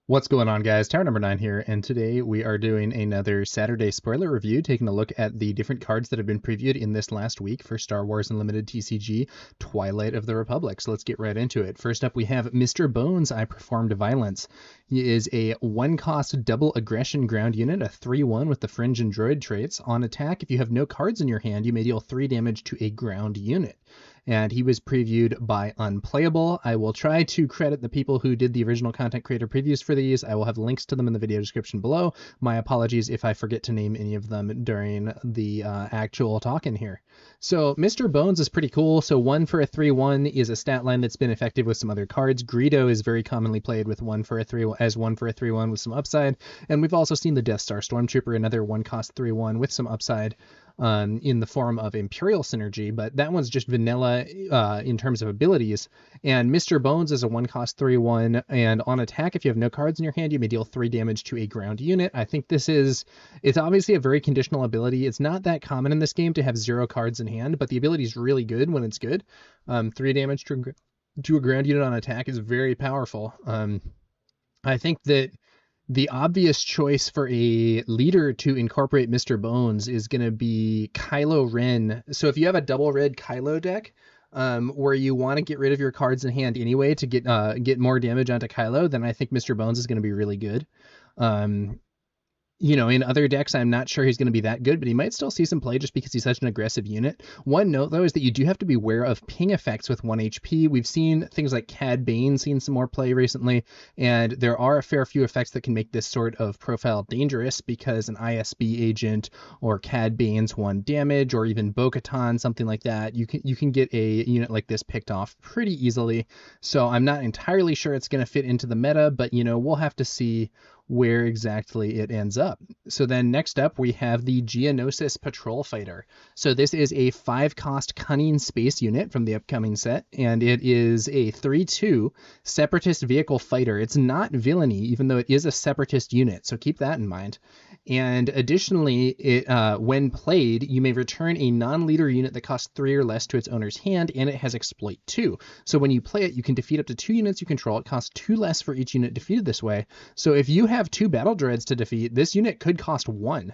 What's going on, guys? Tower number 9 here, and today we are doing another Saturday spoiler review, taking a look at the different cards that have been previewed in this last week for Star Wars Unlimited TCG Twilight of the Republic. So let's get right into it. First up, we have Mr. Bones, I Performed Violence. He is a 1-cost double aggression ground unit, a 3/1 with the Fringe and Droid traits. On attack, if you have no cards in your hand, you may deal 3 damage to a ground unit. And he was previewed by Unplayable. I will try to credit the people who did the original content creator previews for these. I will have links to them in the video description below. My apologies if I forget to name any of them during the actual talk in here. So Mr. Bones is pretty cool. So 1 for a 3/1 is a stat line that's been effective with some other cards. Greedo is very commonly played with 1 for a 3/1 with some upside. And we've also seen the Death Star Stormtrooper, another 1-cost 3/1 with some upside. In the form of Imperial Synergy, but that one's just vanilla in terms of abilities. And Mr. Bones is a 1-cost 3/1, and on attack, if you have no cards in your hand, you may deal 3 damage to a ground unit. I think it's obviously a very conditional ability. It's not that common in this game to have 0 cards in hand, but the ability is really good when it's good. 3 damage to a ground unit on attack is very powerful. I think that the obvious choice for a leader to incorporate Mr. Bones is going to be Kylo Ren. So if you have a double red Kylo deck, where you want to get rid of your cards in hand anyway to get more damage onto Kylo, then I think Mr. Bones is going to be really good. In other decks, I'm not sure he's going to be that good, but he might still see some play just because he's such an aggressive unit. One note, though, is that you do have to be aware of ping effects with 1 HP. We've seen things like Cad Bane seen some more play recently, and there are a fair few effects that can make this sort of profile dangerous because an ISB agent or Cad Bane's 1 damage, or even Bo-Katan, something like that, you can get a unit like this picked off pretty easily. So I'm not entirely sure it's going to fit into the meta, but, we'll have to see where exactly it ends up. So then next up we have the Geonosis Patrol Fighter. So this is a 5-cost cunning space unit from the upcoming set, and it is a 3/2 separatist vehicle fighter. It's not villainy, even though it is a separatist unit, so keep that in mind. And additionally, when played, you may return a non-leader unit that costs 3 or less to its owner's hand, and it has exploit 2. So when you play it, you can defeat up to 2 units you control. It costs 2 less for each unit defeated this way. So if you have 2 battle droids to defeat, this unit could cost 1.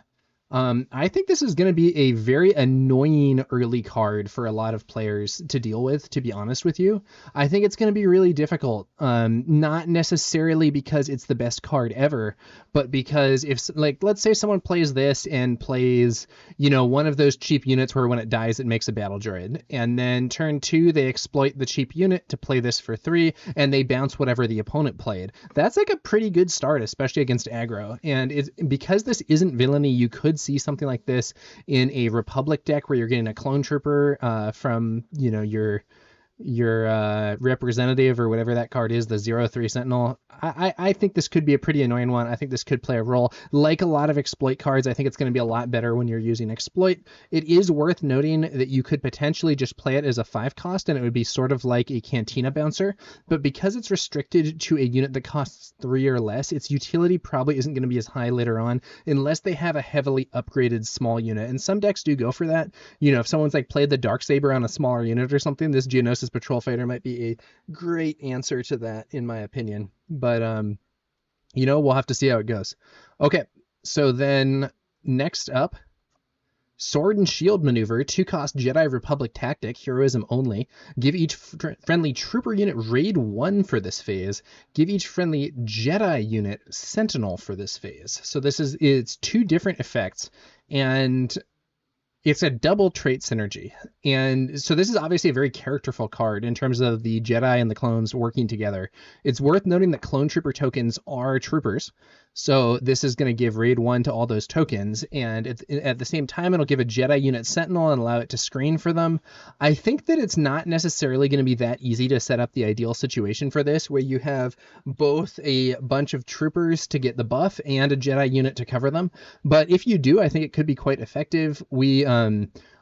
I think this is going to be a very annoying early card for a lot of players to deal with, to be honest with you. I think it's going to be really difficult, not necessarily because it's the best card ever, but because let's say someone plays this and plays, one of those cheap units where when it dies, it makes a battle droid. And then turn 2, they exploit the cheap unit to play this for 3, and they bounce whatever the opponent played. That's like a pretty good start, especially against aggro. And because this isn't villainy, you could see something like this in a Republic deck where you're getting a clone trooper from your representative or whatever that card is, the 0/3 Sentinel. I think this could be a pretty annoying one. I think this could play a role. Like a lot of exploit cards, I think it's going to be a lot better when you're using exploit. It is worth noting that you could potentially just play it as a 5-cost, and it would be sort of like a Cantina Bouncer, but because it's restricted to a unit that costs 3 or less, its utility probably isn't going to be as high later on unless they have a heavily upgraded small unit, and some decks do go for that. If someone's played the Darksaber on a smaller unit or something, this Geonosis Patrol Fighter might be a great answer to that, in my opinion. But we'll have to see how it goes. Okay, so then next up, Sword and Shield Maneuver, 2-cost Jedi Republic tactic, heroism only. Give each friendly trooper unit raid 1 for this phase. Give each friendly Jedi unit Sentinel for this phase. So it's 2 different effects, and it's a double trait synergy. And so this is obviously a very characterful card in terms of the Jedi and the clones working together. It's worth noting that clone trooper tokens are troopers. So this is going to give raid 1 to all those tokens. And at the same time, it'll give a Jedi unit Sentinel and allow it to screen for them. I think that it's not necessarily going to be that easy to set up the ideal situation for this, where you have both a bunch of troopers to get the buff and a Jedi unit to cover them. But if you do, I think it could be quite effective.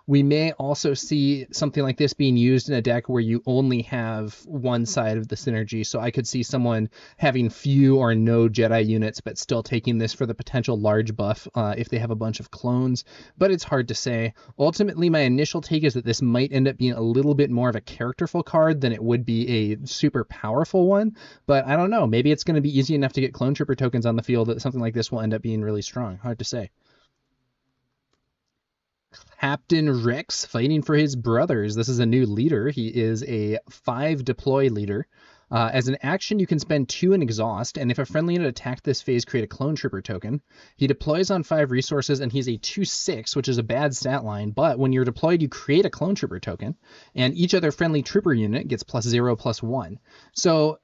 We may also see something like this being used in a deck where you only have one side of the synergy. So I could see someone having few or no Jedi units, but still taking this for the potential large buff if they have a bunch of clones. But it's hard to say. Ultimately, my initial take is that this might end up being a little bit more of a characterful card than it would be a super powerful one. But I don't know. Maybe it's going to be easy enough to get clone trooper tokens on the field that something like this will end up being really strong. Hard to say. Captain Rex fighting for his brothers. This is a new leader. He is a 5 deploy leader. As an action, you can spend 2 and exhaust, and if a friendly unit attacked this phase, create a clone trooper token. He deploys on 5 resources, and he's a 2/6, which is a bad stat line, but when you're deployed, you create a clone trooper token, and each other friendly trooper unit gets +0/+1. So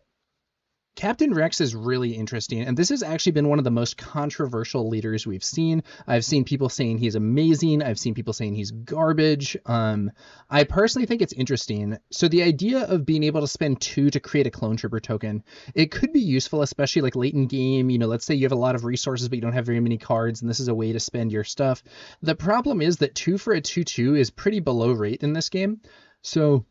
Captain Rex is really interesting, and this has actually been one of the most controversial leaders we've seen. I've seen people saying he's amazing. I've seen people saying he's garbage. I personally think it's interesting. So the idea of being able to spend 2 to create a clone trooper token, it could be useful, especially like late in game. You know, let's say you have a lot of resources, but you don't have very many cards, and this is a way to spend your stuff. The problem is that 2 for a 2/2 is pretty below rate in this game. So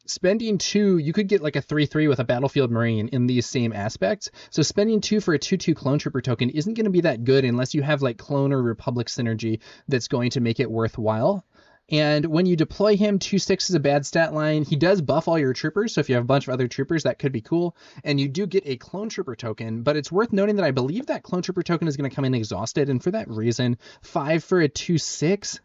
spending 2, you could get like a 3/3 with a Battlefield Marine in these same aspects. So spending 2 for a 2/2 clone trooper token isn't going to be that good unless you have like clone or Republic synergy that's going to make it worthwhile. And when you deploy him, 2/6 is a bad stat line. He does buff all your troopers, so if you have a bunch of other troopers, that could be cool. And you do get a clone trooper token, but it's worth noting that I believe that clone trooper token is going to come in exhausted, and for that reason, 5 for a 2/6.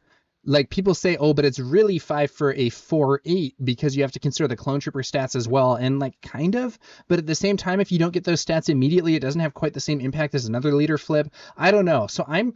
Like people say, oh, but it's really 5 for a 4/8 because you have to consider the clone trooper stats as well. And like kind of, but at the same time, if you don't get those stats immediately, it doesn't have quite the same impact as another leader flip. I don't know. So I'm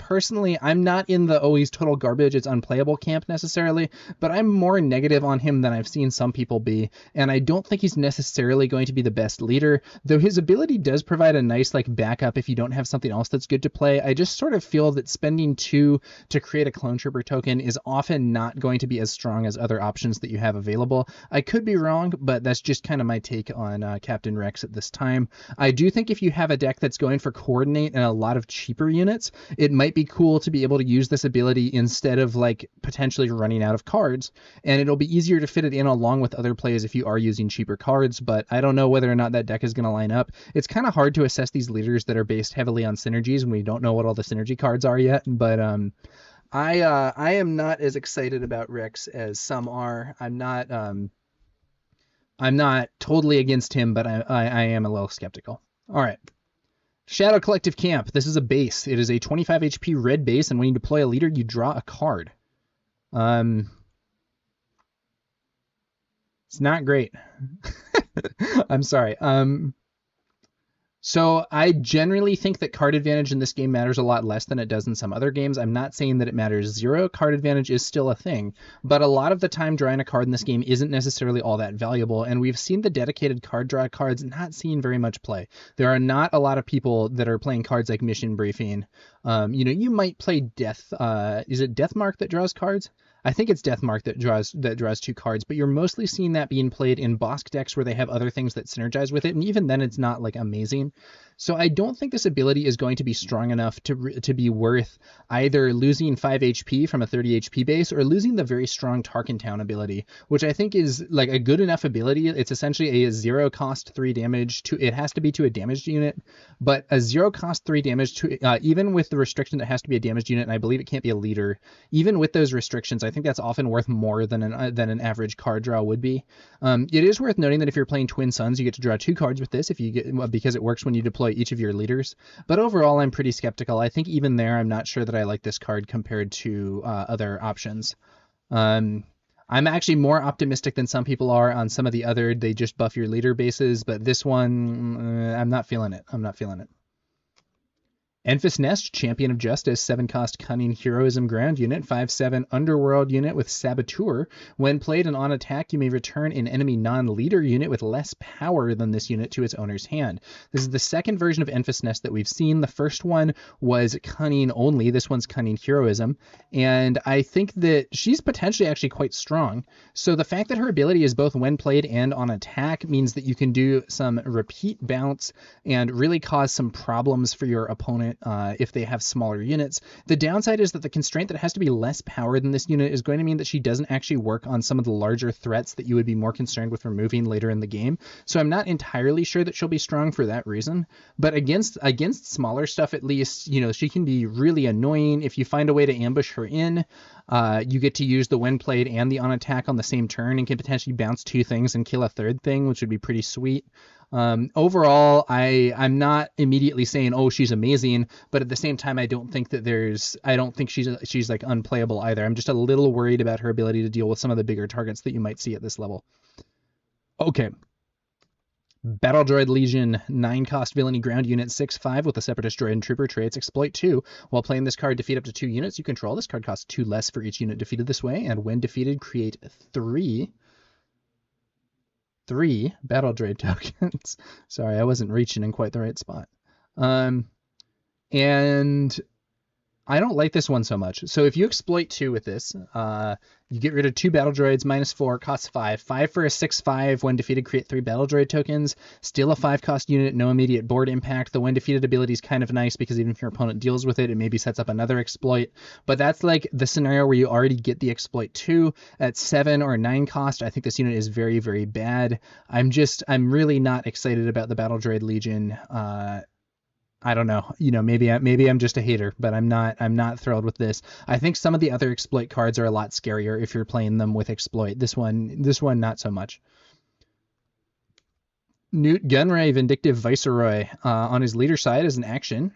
not in the, oh, he's total garbage, it's unplayable camp necessarily, but I'm more negative on him than I've seen some people be. And I don't think he's necessarily going to be the best leader, though his ability does provide a nice like backup if you don't have something else that's good to play. I just sort of feel that spending 2 to create a clone trooper token is often not going to be as strong as other options that you have available. I could be wrong, but that's just kind of my take on Captain Rex at this time. I do think if you have a deck that's going for coordinate and a lot of cheaper units, it might be cool to be able to use this ability instead of like potentially running out of cards, and it'll be easier to fit it in along with other plays if you are using cheaper cards, but I don't know whether or not that deck is going to line up. It's kind of hard to assess these leaders that are based heavily on synergies when we don't know what all the synergy cards are yet, but I am not as excited about Rex as some are. I'm not totally against him, but I am a little skeptical. All right. Shadow Collective Camp. This is a base. It is a 25 HP red base, and when you deploy a leader, you draw a card. It's not great. I'm sorry. So I generally think that card advantage in this game matters a lot less than it does in some other games. I'm not saying that it matters 0. Card advantage is still a thing, but a lot of the time drawing a card in this game isn't necessarily all that valuable, and we've seen the dedicated card draw cards not seeing very much play. There are not a lot of people that are playing cards like Mission Briefing. You might play Death. Is it Deathmark that draws cards? I think it's Deathmark that draws 2 cards, but you're mostly seeing that being played in Bosk decks where they have other things that synergize with it, and even then it's not like amazing. So I don't think this ability is going to be strong enough to be worth either losing 5 HP from a 30 HP base or losing the very strong Tarkin Town ability, which I think is like a good enough ability. It's essentially a 0 cost 3 damage it has to be to a damaged unit, but a 0 cost 3 damage to even with the restriction that it has to be a damaged unit, and I believe it can't be a leader. Even with those restrictions, I think that's often worth more than an average card draw would be. It is worth noting that if you're playing Twin Suns, you get to draw 2 cards with this because it works when you deploy each of your leaders. But overall, I'm pretty skeptical. I think even there, I'm not sure that I like this card compared to other options. I'm actually more optimistic than some people are on some of the other, they just buff your leader bases, but this one, I'm not feeling it. Enfys Nest, Champion of Justice, 7-cost Cunning Heroism ground unit, 5/7 Underworld unit with Saboteur. When played and on attack, you may return an enemy non-leader unit with less power than this unit to its owner's hand. This is the second version of Enfys Nest that we've seen. The first one was Cunning only. This one's Cunning Heroism. And I think that she's potentially actually quite strong. So the fact that her ability is both when played and on attack means that you can do some repeat bounce and really cause some problems for your opponent unit if they have smaller units. The downside is that the constraint that it has to be less power than this unit is going to mean that she doesn't actually work on some of the larger threats that you would be more concerned with removing later in the game. So I'm not entirely sure that she'll be strong for that reason. But against smaller stuff, at least, you know, she can be really annoying. If you find a way to ambush her in, you get to use the when played and the on attack on the same turn and can potentially bounce 2 things and kill a 3rd thing, which would be pretty sweet. Overall, I'm not immediately saying, oh, she's amazing, but at the same time, I don't think she's like unplayable either. I'm just a little worried about her ability to deal with some of the bigger targets that you might see at this level. Okay. Battle Droid Legion, 9-cost villainy ground unit, 6/5 with the Separatist Droid and Trooper traits. Exploit 2. While playing this card, defeat up to 2 units you control. This card costs 2 less for each unit defeated this way, and when defeated, create 3 battle droid tokens. Sorry, I wasn't reaching in quite the right spot. And I don't like this one so much. So if you exploit 2 with this, you get rid of 2 battle droids, -4, costs 5. 5 for a 6/5. When defeated, create 3 battle droid tokens. Still a 5-cost unit, no immediate board impact. The when defeated ability is kind of nice because even if your opponent deals with it, it maybe sets up another exploit. But that's like the scenario where you already get the exploit 2 at 7 or 9 cost. I think this unit is very, very bad. I'm really not excited about the Battle Droid Legion. I don't know, you know, maybe I'm just a hater, but I'm not thrilled with this. I think some of the other exploit cards are a lot scarier if you're playing them with exploit. This one not so much. Nute Gunray, Vindictive Viceroy, on his leader side as an action.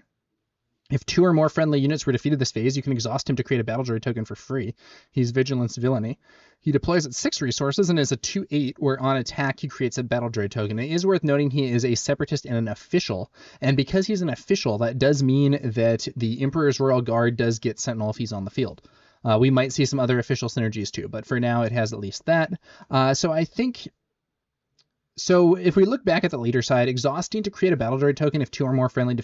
If 2 or more friendly units were defeated this phase, you can exhaust him to create a battle droid token for free. He's Vigilance Villainy. He deploys at 6 resources and is a 2/8, where on attack he creates a battle droid token. It is worth noting he is a Separatist and an official, and because he's an official, that does mean that the Emperor's Royal Guard does get Sentinel if he's on the field. We might see some other official synergies too, but for now it has at least that. So if we look back at the leader side, exhausting to create a battle droid token if 2 or more friendly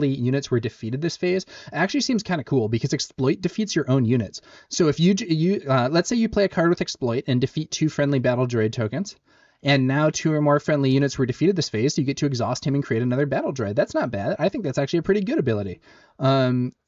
units were defeated this phase actually seems kind of cool because exploit defeats your own units. So if you let's say you play a card with exploit and defeat 2 friendly battle droid tokens, and now 2 or more friendly units were defeated this phase, so you get to exhaust him and create another battle droid. That's not bad. I think that's actually a pretty good ability.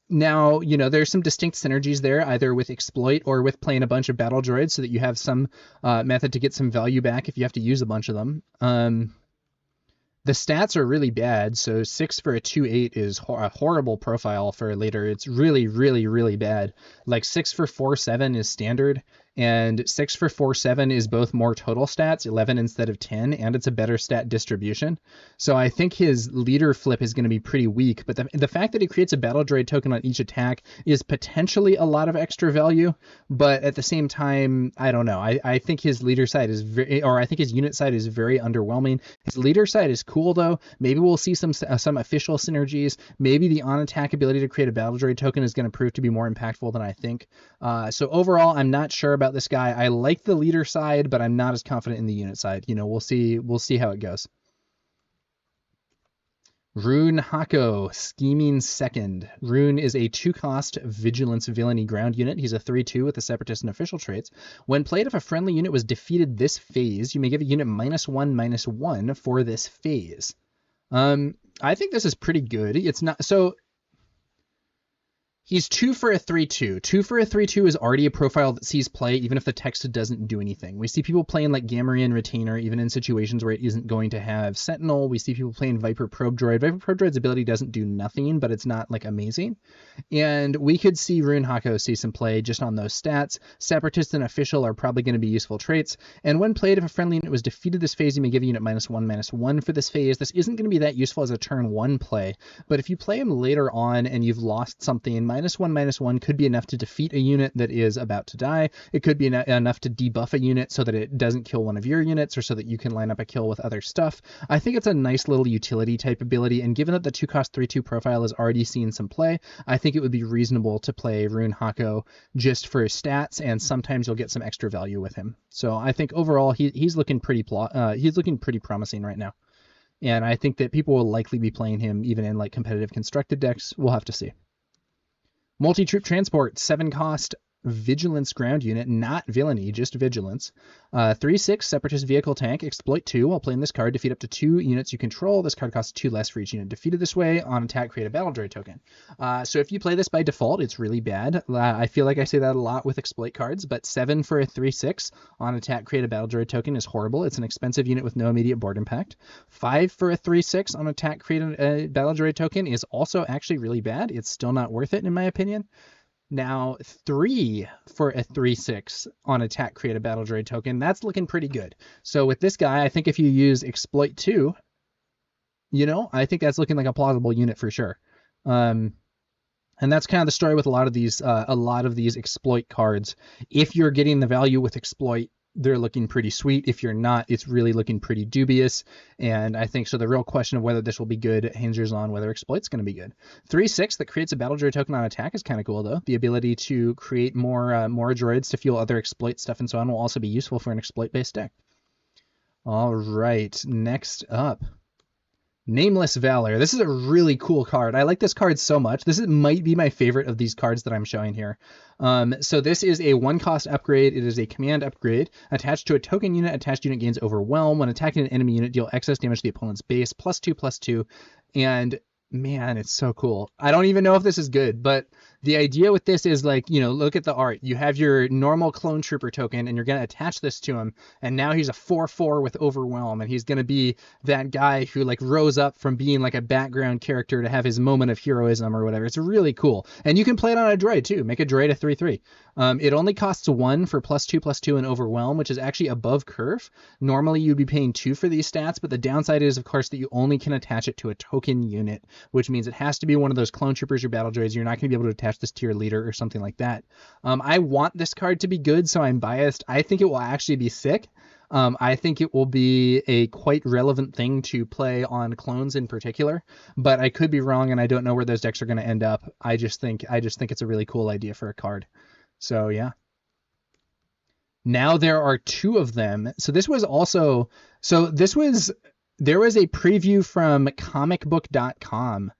Now, you know, there's some distinct synergies there, either with exploit or with playing a bunch of battle droids so that you have some method to get some value back if you have to use a bunch of them. The stats are really bad, so 6 for a 2/8 is a horrible profile for later. It's really, really, really bad. Like 6 for 4/7 is standard, and 6 for 4/7 is both more total stats, 11 instead of 10, and it's a better stat distribution. So I think his leader flip is going to be pretty weak, but the fact that he creates a battle droid token on each attack is potentially a lot of extra value, but at the same time, I don't know. I think his leader side is I think his unit side is very underwhelming. His leader side is cool though. Maybe we'll see some official synergies. Maybe the on attack ability to create a battle droid token is going to prove to be more impactful than I think. So overall, I'm not sure about this guy. I like the leader side, but I'm not as confident in the unit side. You know, we'll see how it goes. Rune Haako, Scheming Second. Rune is a 2-cost Vigilance Villainy ground unit. He's a 3/2 with the Separatist and official traits. When played, if a friendly unit was defeated this phase, you may give a unit -1/-1 for this phase. I think this is pretty good. It's not so. He's 2 for a 3/2. 2 for a 3/2 is already a profile that sees play even if the text doesn't do anything. We see people playing like Gamorrean Retainer even in situations where it isn't going to have Sentinel. We see people playing Viper Probe Droid. Viper Probe Droid's ability doesn't do nothing, but it's not like amazing. And we could see Rune Haako see some play just on those stats. Separatist and official are probably going to be useful traits. And when played, if a friendly unit was defeated this phase, you may give a unit -1/-1 for this phase. This isn't going to be that useful as a turn 1 play, but if you play him later on and you've lost something, -1/-1 could be enough to defeat a unit that is about to die. It could be enough to debuff a unit so that it doesn't kill one of your units or so that you can line up a kill with other stuff. I think it's a nice little utility type ability, and given that the 2-cost 3/2 profile has already seen some play, I think it would be reasonable to play Rune Haako just for his stats, and sometimes you'll get some extra value with him. So I think overall he's looking pretty promising right now. And I think that people will likely be playing him even in like competitive constructed decks. We'll have to see. Multi-troop transport, 7-cost Vigilance ground unit, not villainy, just vigilance. 3/6 separatist vehicle tank, exploit 2. While playing this card, defeat up to 2 units you control. This card costs 2 less for each unit defeated this way. On attack, create a battle droid token. So if you play this by default, it's really bad. I feel like I say that a lot with exploit cards, but 7 for a 3/6 on attack, create a battle droid token is horrible. It's an expensive unit with no immediate board impact. 5 for a 3/6 on attack, create a battle droid token is also actually really bad. It's still not worth it in my opinion. Now, 3 for a 3/6 on attack, create a battle droid token. That's looking pretty good. So with this guy, I think if you use exploit 2, I think that's looking like a plausible unit for sure. And that's kind of the story with a lot of these exploit cards. If you're getting the value with exploit, they're looking pretty sweet. If you're not, it's really looking pretty dubious. And I think so the real question of whether this will be good hinges on whether exploit's going to be good. 3/6 that creates a battle droid token on attack is kind of cool though. The ability to create more droids to fuel other exploit stuff and so on will also be useful for an exploit based deck. All right, next up, Nameless Valor. This is a really cool card. I like this card so much. Might be my favorite of these cards that I'm showing here. So this is a 1-cost upgrade. It is a command upgrade. Attached to a token unit, attached unit gains Overwhelm. When attacking an enemy unit, deal excess damage to the opponent's base, +2/+2. And man, it's so cool. I don't even know if this is good, but the idea with this is like, look at the art. You have your normal clone trooper token and you're going to attach this to him. And now he's a 4/4 with Overwhelm. And he's going to be that guy who like rose up from being like a background character to have his moment of heroism or whatever. It's really cool. And you can play it on a droid too. Make a droid a 3/3. It only costs 1 for +2/+2 and Overwhelm, which is actually above curve. Normally you'd be paying 2 for these stats, but the downside is of course that you only can attach it to a token unit, which means it has to be one of those clone troopers or battle droids. You're not going to be able to attach this to your leader or something like that. I want this card to be good, so I'm biased. I think it will actually be sick. I think it will be a quite relevant thing to play on clones in particular, but I could be wrong and I don't know where those decks are going to end up. I just think it's a really cool idea for a card. So yeah. Now there are 2 of them. There was a preview from comicbook.com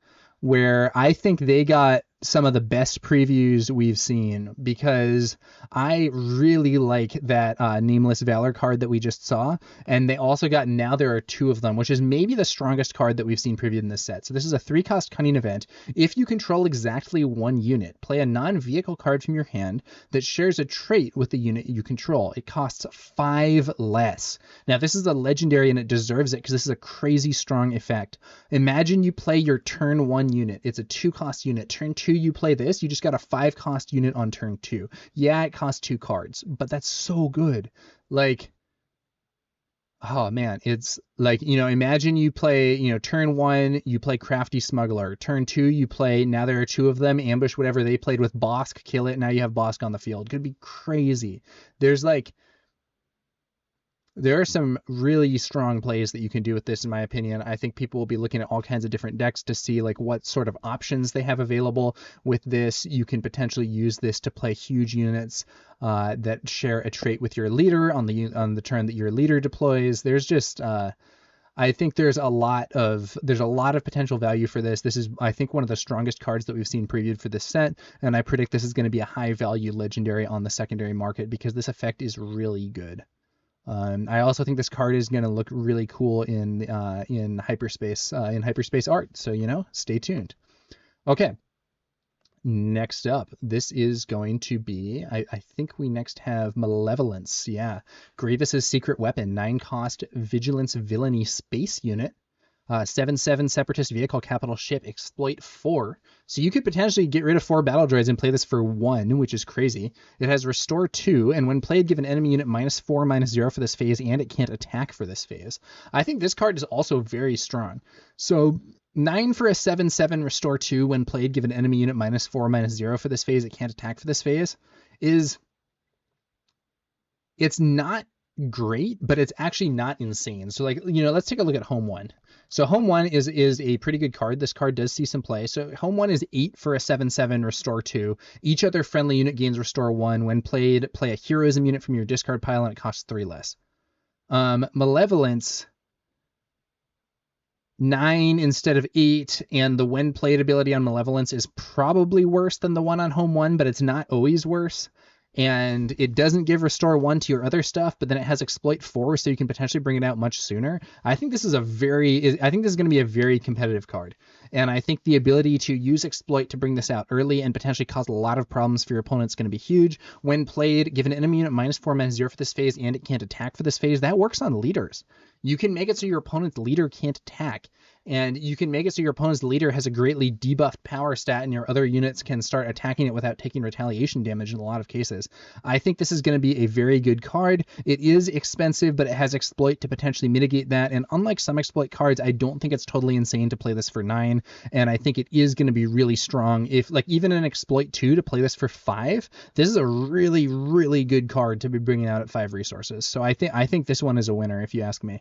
where I think they got some of the best previews we've seen, because I really like that Nameless Valor card that we just saw. And they also got Now There Are 2 of Them, which is maybe the strongest card that we've seen previewed in this set. So this is a 3-cost cunning event. If you control exactly 1 unit, play a non-vehicle card from your hand that shares a trait with the unit you control. It costs 5 less. Now this is a legendary and it deserves it because this is a crazy strong effect. Imagine you play your turn 1 unit. It's a 2-cost unit. Turn 2 you play this, you just got a 5-cost unit on turn 2. Yeah, it costs 2 cards, but that's so good. Like, oh man, it's like, imagine you play, turn 1, you play Crafty Smuggler. Turn 2, you play Now There Are 2 of Them, ambush whatever they played with Bosk, kill it, now you have Bosk on the field. Could be crazy. There are some really strong plays that you can do with this, in my opinion. I think people will be looking at all kinds of different decks to see like what sort of options they have available with this. You can potentially use this to play huge units that share a trait with your leader on the turn that your leader deploys. There's just I think there's a lot of potential value for this. This is, I think, one of the strongest cards that we've seen previewed for this set, and I predict this is going to be a high value legendary on the secondary market because this effect is really good. I also think this card is going to look really cool in hyperspace art. So, stay tuned. Okay. Next up, this is going to be, I think we next have Malevolence. Yeah. Grievous's secret weapon, 9-cost vigilance villainy space unit. 7/7 separatist vehicle capital ship, exploit 4. So you could potentially get rid of 4 battle droids and play this for 1, which is crazy. It has restore 2, and when played, give an enemy unit -4/-0 for this phase, and it can't attack for this phase. I think this card is also very strong. So 9 for a 7/7 restore 2, when played, give an enemy unit -4/-0 for this phase, it can't attack for this phase, it's not great, but it's actually not insane. So let's take a look at Home 1. So Home 1 is a pretty good card. This card does see some play. So Home 1 is 8 for a 7/7 restore 2. Each other friendly unit gains restore 1. When played, play a heroism unit from your discard pile and it costs 3 less. Malevolence, 9 instead of 8, and the when played ability on Malevolence is probably worse than the one on Home 1, but it's not always worse. and it doesn't give restore 1 to your other stuff, but then it has exploit 4, so you can potentially bring it out much sooner. I think this is going to be a very competitive card. And I think the ability to use exploit to bring this out early and potentially cause a lot of problems for your opponent is going to be huge. When played, give an enemy unit -4/-0 for this phase, and it can't attack for this phase. That works on leaders. You can make it so your opponent's leader can't attack, and you can make it so your opponent's leader has a greatly debuffed power stat, and your other units can start attacking it without taking retaliation damage in a lot of cases. I think this is going to be a very good card. It is expensive, but it has exploit to potentially mitigate that, and unlike some exploit cards, I don't think it's totally insane to play this for 9, and I think it is going to be really strong. If, like, even an exploit 2 to play this for 5, this is a really, really good card to be bringing out at 5 resources. So I think this one is a winner, if you ask me.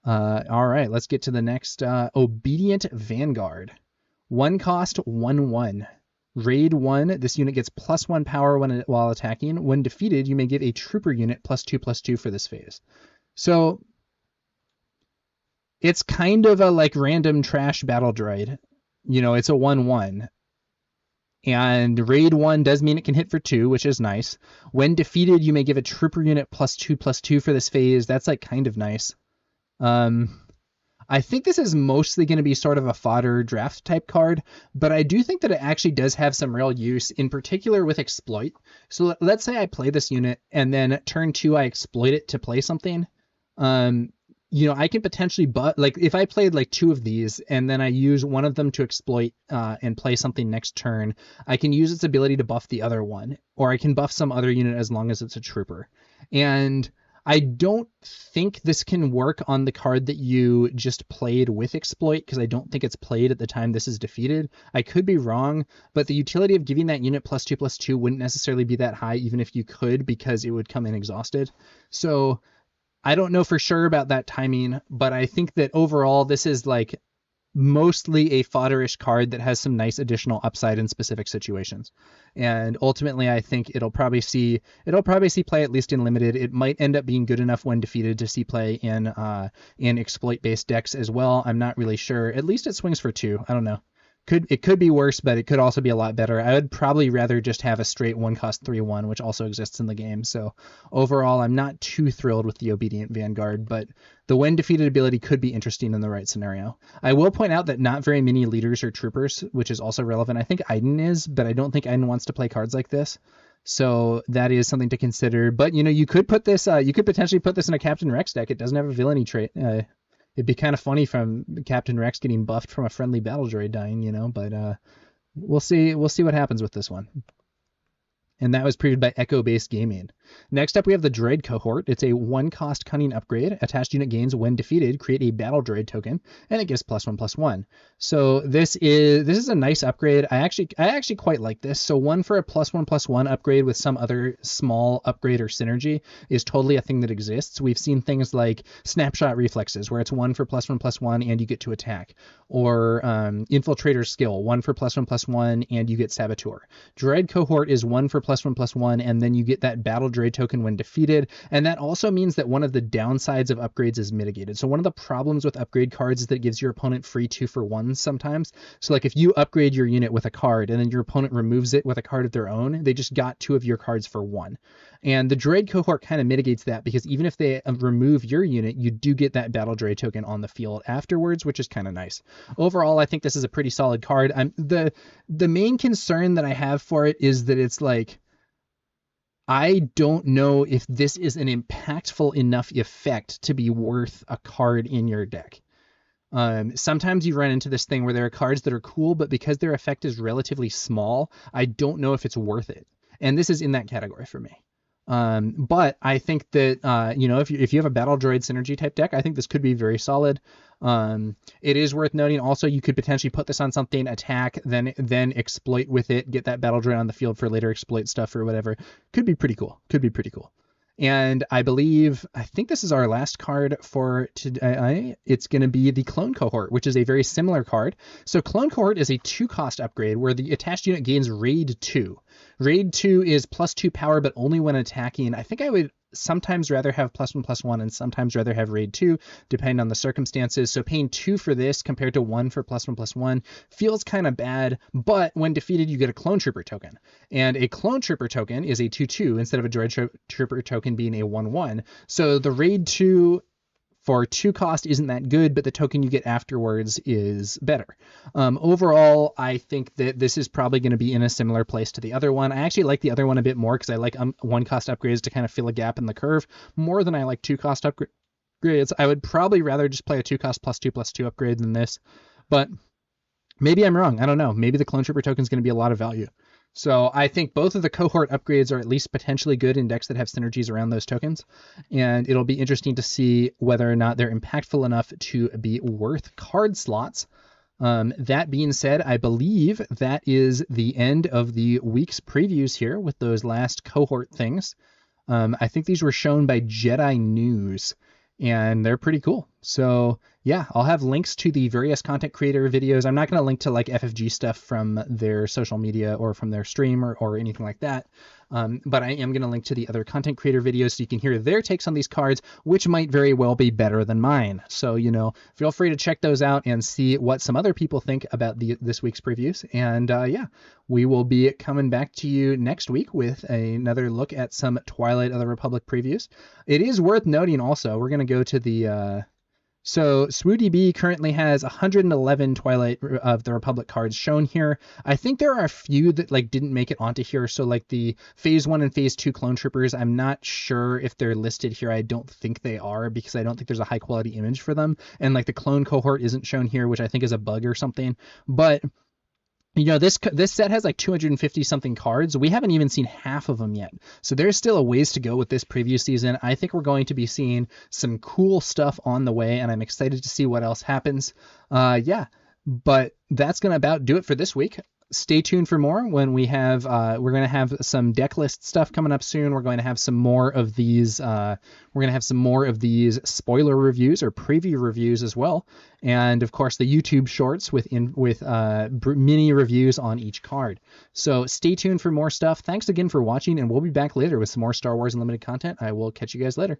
All right, let's get to the next. Obedient Vanguard. 1 cost, 1/1. Raid 1, this unit gets +1 power while attacking. When defeated, you may give a trooper unit +2/+2 for this phase. So it's kind of a like random trash battle droid. You know, it's a 1/1. And raid 1 does mean it can hit for 2, which is nice. When defeated, you may give a trooper unit +2/+2 for this phase. That's like kind of nice. I think this is mostly going to be sort of a fodder draft type card, but I do think that it actually does have some real use, in particular with exploit. So let's say I play this unit and then turn 2 I exploit it to play something. You know, I can potentially, like if I played like 2 of these and then I use one of them to exploit and play something next turn, I can use its ability to buff the other one, or I can buff some other unit as long as it's a trooper. And I don't think this can work on the card that you just played with exploit, because I don't think it's played at the time this is defeated. I could be wrong, but the utility of giving that unit +2/+2 wouldn't necessarily be that high, even if you could, because it would come in exhausted. So I don't know for sure about that timing, but I think that overall this is like mostly a fodderish card that has some nice additional upside in specific situations. And ultimately, I think it'll probably see play at least in limited. It might end up being good enough when defeated to see play in exploit-based decks as well. I'm not really sure. At least it swings for 2. I don't know. It could be worse, but it could also be a lot better. I would probably rather just have a straight 1 cost 3/1, which also exists in the game. So overall, I'm not too thrilled with the Obedient Vanguard, but the when defeated ability could be interesting in the right scenario. I will point out that not very many leaders are troopers, which is also relevant. I think Iden is, but I don't think Iden wants to play cards like this. So that is something to consider. But, you know, you could potentially put this in a Captain Rex deck. It doesn't have a villainy trait. It'd be kind of funny from Captain Rex getting buffed from a friendly battle droid dying, you know, but we'll see what happens with this one. And that was previewed by Echo Based Gaming. Next up, we have the Droid Cohort. It's a 1 cost cunning upgrade. Attached unit gains when defeated. Create a battle droid token, and it gives +1/+1. So this is a nice upgrade. I actually quite like this. So 1 for a +1/+1 upgrade with some other small upgrade or synergy is totally a thing that exists. We've seen things like Snapshot Reflexes, where it's 1 for +1/+1 and you get to attack, or Infiltrator Skill, 1 for +1/+1 and you get Saboteur. Droid Cohort is 1 for +1/+1, and then you get that battle droid token when defeated, and that also means that one of the downsides of upgrades is mitigated. So one of the problems with upgrade cards is that it gives your opponent free 2-for-1s sometimes. So like if you upgrade your unit with a card and then your opponent removes it with a card of their own, they just got 2 of your cards for 1. And the Droid Cohort kind of mitigates that, because even if they remove your unit, you do get that battle droid token on the field afterwards, which is kind of nice. Overall, I think this is a pretty solid card. The main concern that I have for it is that it's like, I don't know if this is an impactful enough effect to be worth a card in your deck. Sometimes you run into this thing where there are cards that are cool, but because their effect is relatively small, I don't know if it's worth it. And this is in that category for me. But I think that, you know, if you have a battle droid synergy type deck, I think this could be very solid. It is worth noting also, you could potentially put this on something, attack, then exploit with it, get that battle droid on the field for later exploit stuff or whatever. Could be pretty cool. And I think this is our last card for today. It's going to be the Clone Cohort, which is a very similar card. So Clone Cohort is a 2 cost upgrade where the attached unit gains Raid 2. Raid 2 is +2 power, but only when attacking. I think I would sometimes rather have +1/+1 and sometimes rather have raid 2, depending on the circumstances. So paying 2 for this compared to 1 for +1/+1 feels kind of bad, but when defeated, you get a clone trooper token. And a clone trooper token is a 2/2 instead of a droid trooper token being a 1/1. So the raid 2 for 2 cost isn't that good, but the token you get afterwards is better. Overall, I think that this is probably going to be in a similar place to the other one. I actually like the other one a bit more because I like 1 cost upgrades to kind of fill a gap in the curve more than I like 2 cost upgrades. I would probably rather just play a 2 cost +2/+2 upgrade than this, but maybe I'm wrong. I don't know. Maybe the clone trooper token is going to be a lot of value. So I think both of the cohort upgrades are at least potentially good in decks that have synergies around those tokens. And it'll be interesting to see whether or not they're impactful enough to be worth card slots. That being said, I believe that is the end of the week's previews here with those last cohort things. I think these were shown by Jedi News, and they're pretty cool. So yeah, I'll have links to the various content creator videos. I'm not going to link to like FFG stuff from their social media or from their stream or anything like that. But I am going to link to the other content creator videos so you can hear their takes on these cards, which might very well be better than mine. So, you know, feel free to check those out and see what some other people think about this week's previews. And yeah, we will be coming back to you next week with another look at some Twilight of the Republic previews. It is worth noting also, we're going to go to the... So SWU currently has 111 Twilight of the Republic cards shown here. I think there are a few that like didn't make it onto here. So like the Phase 1 and Phase 2 clone troopers, I'm not sure if they're listed here. I don't think they are because I don't think there's a high quality image for them. And like the clone cohort isn't shown here, which I think is a bug or something. But you know, this set has like 250 something cards. We haven't even seen half of them yet. So there's still a ways to go with this preview season. I think we're going to be seeing some cool stuff on the way, and I'm excited to see what else happens. Yeah, but that's going to about do it for this week. Stay tuned for more when we have, we're going to have some deck list stuff coming up soon. We're going to have some more of these, spoiler reviews or preview reviews as well. And of course the YouTube shorts with mini reviews on each card. So stay tuned for more stuff. Thanks again for watching, and we'll be back later with some more Star Wars Unlimited content. I will catch you guys later.